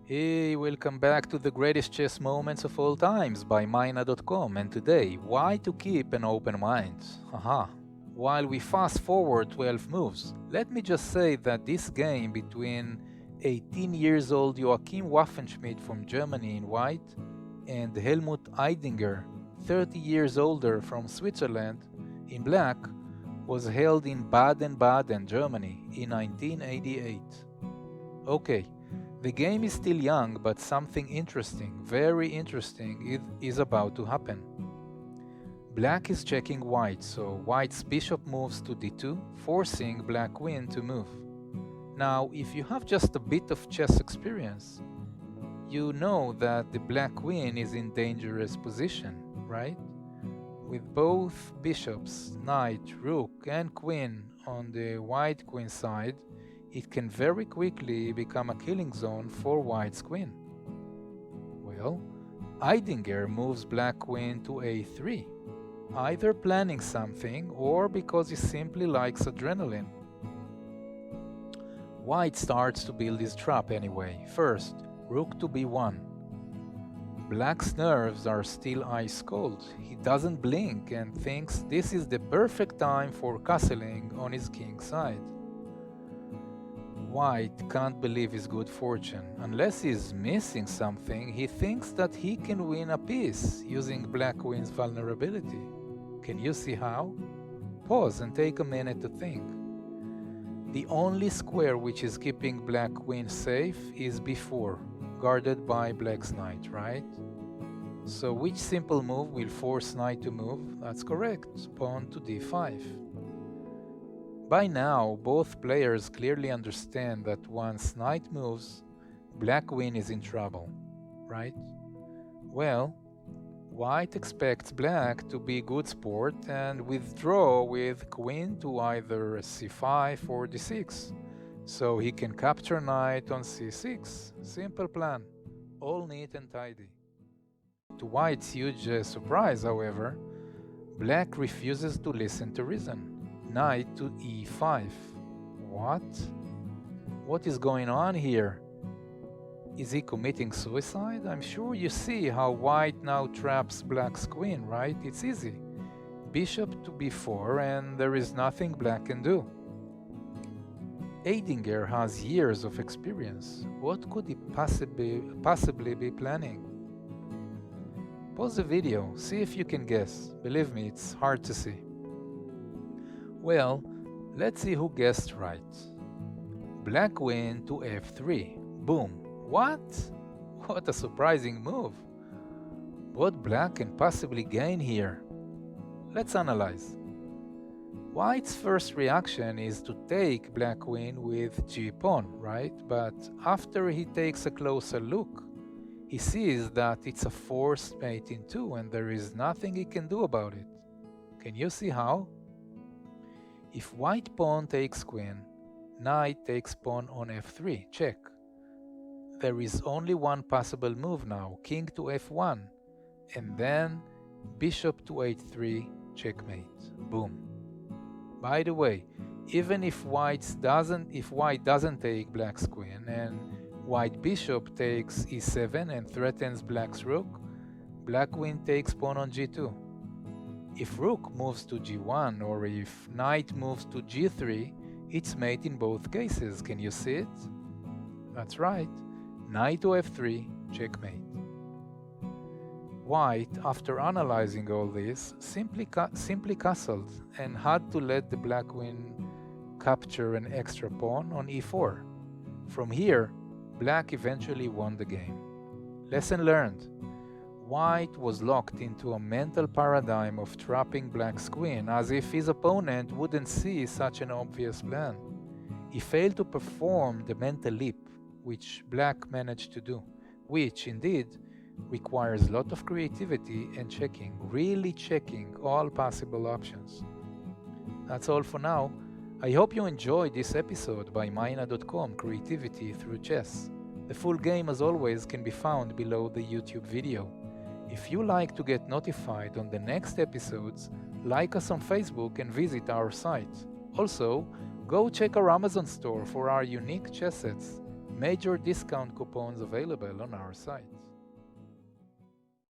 Hey, welcome back to the greatest chess moments of all times by Mynnnat.com, and today, why to keep an open mind. Haha. While we fast forward 12 moves, let me just say that this game between 18 years old Joachim Waffenschmidt from Germany in white and Helmut Eidinger, 30 years older from Switzerland, in black, was held in Baden Baden, Germany in 1988. Okay. The game is still young, but something interesting, very interesting, is about to happen. Black is checking white, so white's bishop moves to d2, forcing black queen to move. Now, if you have just a bit of chess experience, you know that the black queen is in dangerous position, right? With both bishops, knight, rook, and queen on the white queen side, it can very quickly become a killing zone for white's queen. Well, Eidinger moves black queen to a3, either planning something or because he simply likes adrenaline. White starts to build his trap anyway. First, rook to b1. Black's nerves are still ice cold. He doesn't blink and thinks this is the perfect time for castling on his king's side. White can't believe his good fortune. Unless he's missing something, he thinks that he can win a piece using black queen's vulnerability. Can you see how? Pause and take a minute to think. The only square which is keeping black queen safe is b4, guarded by black's knight, right? So which simple move will force knight to move? That's correct, pawn to d5. By now, both players clearly understand that once knight moves, black queen is in trouble, right? Well, white expects black to be good sport and withdraw with queen to either c5 or d6, so he can capture knight on c6. Simple plan, all neat and tidy. To white's huge surprise, however, black refuses to listen to reason. Knight to e5. What? What is going on here? Is he committing suicide? I'm sure you see how white now traps black's queen, right? It's easy. Bishop to b4 and there is nothing black can do. Eidinger has years of experience. What could he possibly be planning? Pause the video, see if you can guess. Believe me, it's hard to see. Well, let's see who guessed right. Black queen to f3. Boom. What? What a surprising move. What black can possibly gain here? Let's analyze. White's first reaction is to take black queen with g-pawn, right? But after he takes a closer look, he sees that it's a forced mate in two and there is nothing he can do about it. Can you see how? If white pawn takes queen, knight takes pawn on f3, check. There is only one possible move now, king to f1, and then bishop to h3, checkmate. Boom. By the way, even if white doesn't take black's queen and white bishop takes e7 and threatens black's rook, black queen takes pawn on g2. If rook moves to g1 or if knight moves to g3, it's mate in both cases. Can you see it? That's right. Knight to f3, checkmate. White, after analyzing all this, simply castled and had to let the black queen capture an extra pawn on e4. From here, black eventually won the game. Lesson learned. White was locked into a mental paradigm of trapping black's queen, as if his opponent wouldn't see such an obvious plan. He failed to perform the mental leap, which black managed to do, which, indeed, requires a lot of creativity and checking, really checking all possible options. That's all for now. I hope you enjoyed this episode by Mynnnat.com, Creativity Through Chess. The full game, as always, can be found below the YouTube video. If you like to get notified on the next episodes, like us on Facebook and visit our site. Also, go check our Amazon store for our unique chess sets. Major discount coupons available on our site.